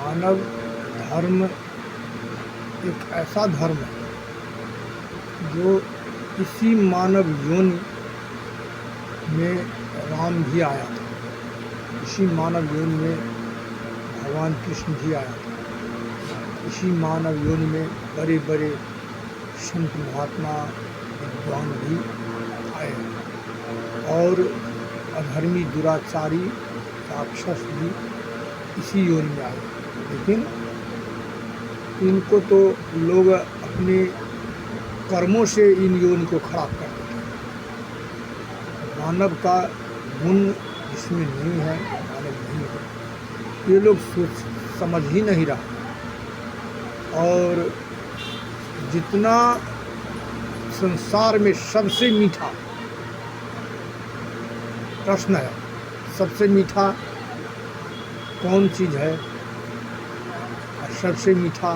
मानव धर्म एक ऐसा धर्म है जो इसी मानव योनि में राम भी आया था, इसी मानव योनि में भगवान कृष्ण भी आया था, इसी मानव योनि में बड़े बड़े संत महात्मा विद्वान भी आए और अधर्मी दुराचारी राक्षस भी इसी योनि में आए। लेकिन इनको तो लोग अपने कर्मों से इन योनि को खराब कर देते हैं। मानव का गुण जिसमें नहीं है, मानव नहीं है, ये लोग सोच समझ ही नहीं रहा। और जितना संसार में सबसे मीठा प्रश्न है, सबसे मीठा कौन चीज़ है और सबसे मीठा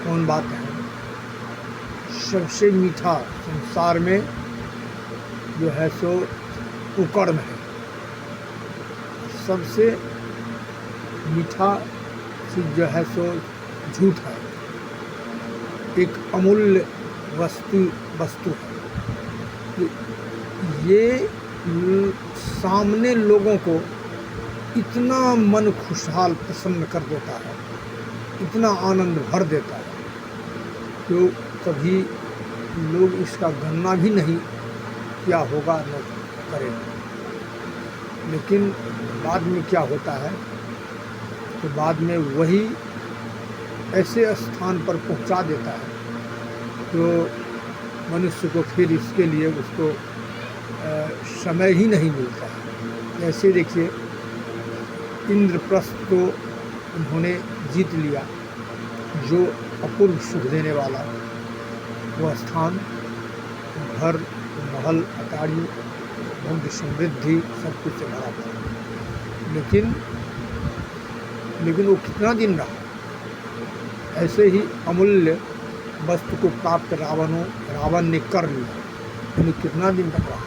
कौन बात है? सबसे मीठा संसार में जो है सो कुकर्म है। सबसे मीठा चीज़ जो है सो झूठ है। एक अमूल्य वस्तु है। ये सामने लोगों को इतना मन खुशहाल प्रसन्न कर देता है, इतना आनंद भर देता है जो कभी लोग इसका गणना भी नहीं क्या होगा न करेगा। लेकिन बाद में क्या होता है तो बाद में वही ऐसे स्थान पर पहुंचा देता है तो मनुष्य को फिर इसके लिए उसको समय ही नहीं मिलता है। जैसे देखिए इंद्रप्रस्थ को उन्होंने जीत लिया, जो अपूर्व सुख देने वाला वो स्थान, घर महल अटारी भोग समृद्धि सब कुछ से भरा था। लेकिन वो कितना दिन रहा? ऐसे ही अमूल्य वस्तु को प्राप्त रावण ने कर लिया, लेकिन कितना दिन तक रहा?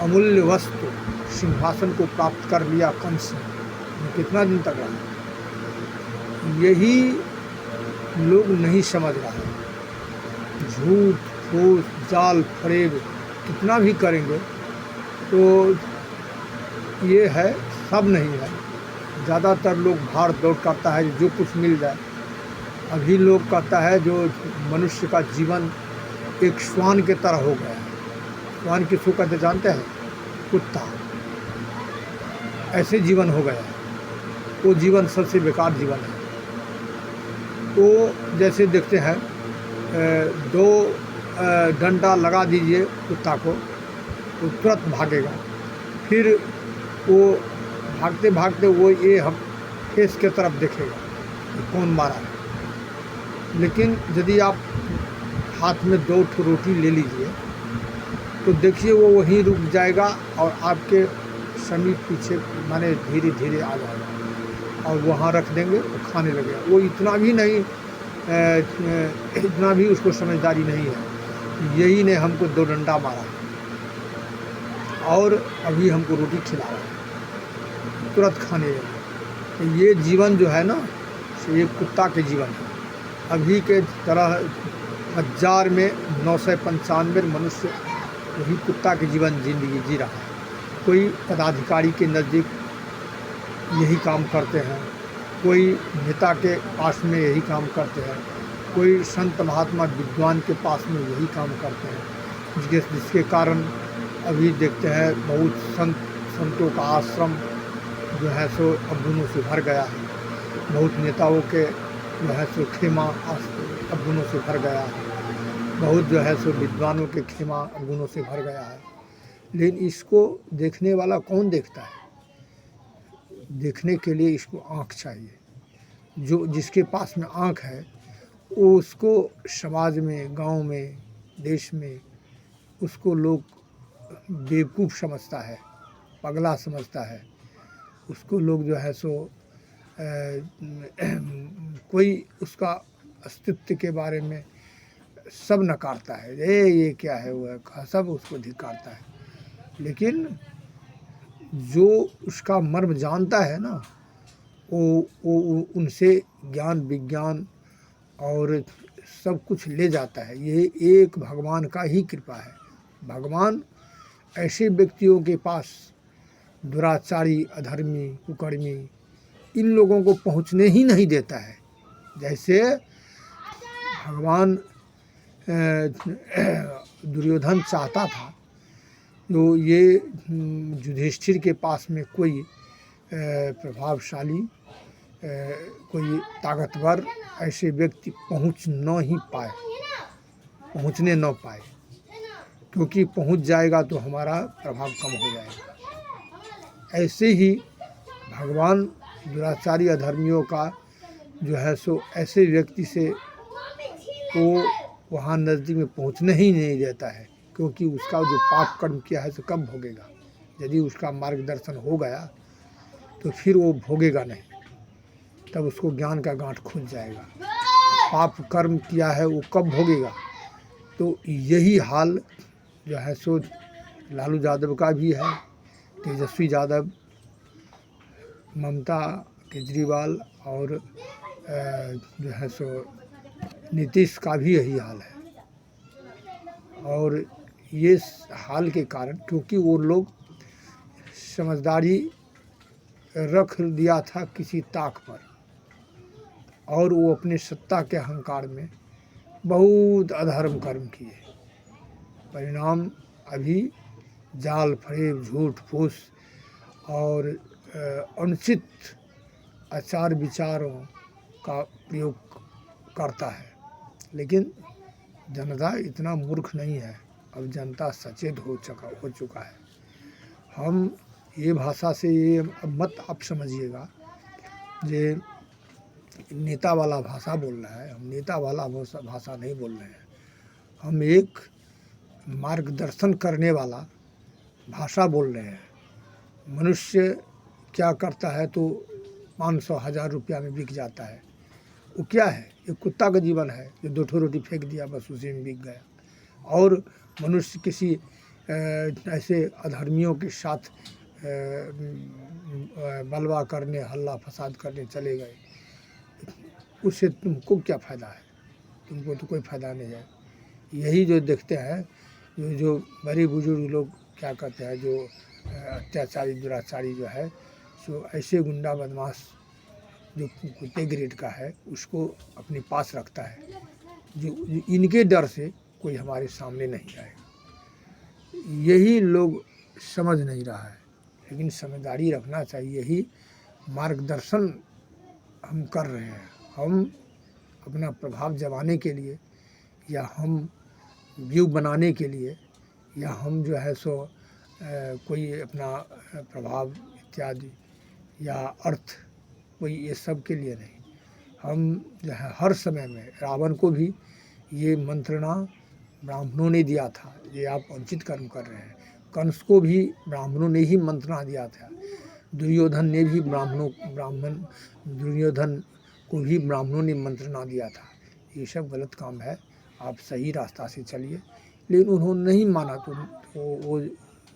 अमूल्य वस्तु सिंहासन को प्राप्त कर लिया कंस ने, कितना दिन तक रहा? यही लोग नहीं समझ रहे। झूठ फूस जाल फरेब कितना भी करेंगे तो ये है, सब नहीं है। ज़्यादातर लोग भाड़ दौड़ करता है जो कुछ मिल जाए। अभी लोग कहता है जो मनुष्य का जीवन एक श्वान के तरह हो गया है। श्वान किसको कहते जानते हैं? कुत्ता। ऐसे जीवन हो गया है, वो जीवन सबसे बेकार जीवन है। तो जैसे देखते हैं दो डंडा लगा दीजिए कुत्ता को तो तुरंत भागेगा, फिर वो भागते भागते वो ये हम फेस के तरफ देखेगा कि कौन मारा है। लेकिन यदि आप हाथ में 2 रोटी ले लीजिए तो देखिए वो वहीं रुक जाएगा और आपके समीप पीछे माने धीरे धीरे आ जाएगा और वहाँ रख देंगे तो खाने लगेगा। वो इतना भी उसको समझदारी नहीं है। यही ने हमको 2 डंडा मारा और अभी हमको रोटी खिला रहा है, तुरंत खाने लगे। तो ये जीवन जो है ना, ये कुत्ता के जीवन है। अभी के तरह 1000 में 995 मनुष्य वही कुत्ता के जीवन जिंदगी जी रहा है। कोई पदाधिकारी के नज़दीक यही काम करते हैं, कोई नेता के पास में यही काम करते हैं, कोई संत महात्मा विद्वान के पास में यही काम करते हैं, जिसके कारण अभी देखते हैं बहुत संतों का आश्रम जो है सो अवगुणों से भर गया है। बहुत नेताओं के जो है सो खेमा अवगुणों से भर गया है। बहुत जो है सो विद्वानों के खेमा अवगुणों से भर गया है। लेकिन इसको देखने वाला कौन देखता है? देखने के लिए इसको आँख चाहिए। जो जिसके पास में आँख है वो उसको समाज में, गांव में, देश में उसको लोग बेवकूफ़ समझता है, पगला समझता है। उसको लोग जो है सो कोई उसका अस्तित्व के बारे में सब नकारता है, ये क्या है वो है, सब उसको धिक्कारता है। लेकिन जो उसका मर्म जानता है ना, वो उनसे ज्ञान विज्ञान और सब कुछ ले जाता है। ये एक भगवान का ही कृपा है। भगवान ऐसे व्यक्तियों के पास, दुराचारी, अधर्मी, कुकर्मी, इन लोगों को पहुंचने ही नहीं देता है। जैसे भगवान दुर्योधन चाहता था तो ये युधिष्ठिर के पास में कोई प्रभावशाली, कोई ताकतवर ऐसे व्यक्ति पहुंचने न पाए, क्योंकि पहुंच जाएगा तो हमारा प्रभाव कम हो जाएगा। ऐसे ही भगवान दुराचारी अधर्मियों का जो है सो ऐसे व्यक्ति से वो वहाँ नज़दीक में पहुँचने ही नहीं देता है, क्योंकि उसका जो पाप कर्म किया है तो कब भोगेगा। यदि उसका मार्गदर्शन हो गया तो फिर वो भोगेगा नहीं, तब उसको ज्ञान का गांठ खुल जाएगा। पाप कर्म किया है वो कब भोगेगा। तो यही हाल जो है सो लालू यादव का भी है, तेजस्वी यादव, ममता केजरीवाल और जो है सो नीतीश का भी यही हाल है। और ये हाल के कारण, क्योंकि वो लोग समझदारी रख दिया था किसी ताक पर, और वो अपने सत्ता के अहंकार में बहुत अधर्म कर्म किए। परिणाम अभी जाल फरेब, झूठ फूस और अनुचित आचार विचारों का प्रयोग करता है। लेकिन जनता इतना मूर्ख नहीं है, अब जनता सचेत हो चुका है। हम ये भाषा से ये अब मत आप समझिएगा जे नेता वाला भाषा बोल रहा है। हम नेता वाला भाषा नहीं बोल रहे हैं, हम एक मार्गदर्शन करने वाला भाषा बोल रहे हैं। मनुष्य क्या करता है तो 500,000 रुपया में बिक जाता है। वो क्या है, एक कुत्ता का जीवन है जो 2 ठो रोटी फेंक दिया बस उसी में बिक गया। और मनुष्य किसी ऐसे अधर्मियों के साथ बलवा करने, हल्ला फसाद करने चले गए, उससे तुमको क्या फ़ायदा है? तुमको तो कोई फ़ायदा नहीं है। यही जो देखते हैं, जो बड़े बुजुर्ग लोग क्या कहते हैं, जो अत्याचारी दुराचारी जो है सो ऐसे गुंडा बदमाश जो कुत्ते ग्रेड का है उसको अपने पास रखता है, जो इनके डर से कोई हमारे सामने नहीं आएगा। यही लोग समझ नहीं रहा है, लेकिन समझदारी रखना चाहिए। यही मार्गदर्शन हम कर रहे हैं। हम अपना प्रभाव जमाने के लिए, या हम व्यू बनाने के लिए, या हम जो है सो कोई अपना प्रभाव इत्यादि या अर्थ, कोई ये सब के लिए नहीं। हम जो है हर समय में, रावण को भी ये मंत्रणा ब्राह्मणों ने दिया था, ये आप अनुचित कर्म कर रहे हैं। कंस को भी ब्राह्मणों ने ही मंत्रणा दिया था। दुर्योधन को भी ब्राह्मणों ने मंत्रणा दिया था। ये सब गलत काम है, आप सही रास्ता से चलिए। लेकिन उन्होंने नहीं माना तो वो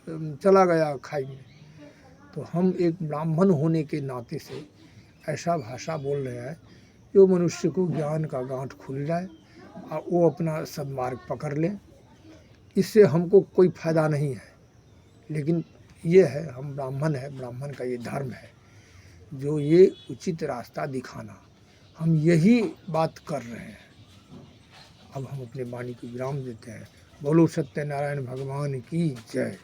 चला गया खाई में। तो हम एक ब्राह्मण होने के नाते से ऐसा भाषा बोल रहे हैं जो मनुष्य को ज्ञान का गांठ खुल जाए और वो अपना सद्मार्ग पकड़ ले। इससे हमको कोई फ़ायदा नहीं है, लेकिन ये है हम ब्राह्मण है, ब्राह्मण का ये धर्म है जो ये उचित रास्ता दिखाना। हम यही बात कर रहे हैं। अब हम अपने वाणी को विराम देते हैं। बोलो सत्यनारायण भगवान की जय।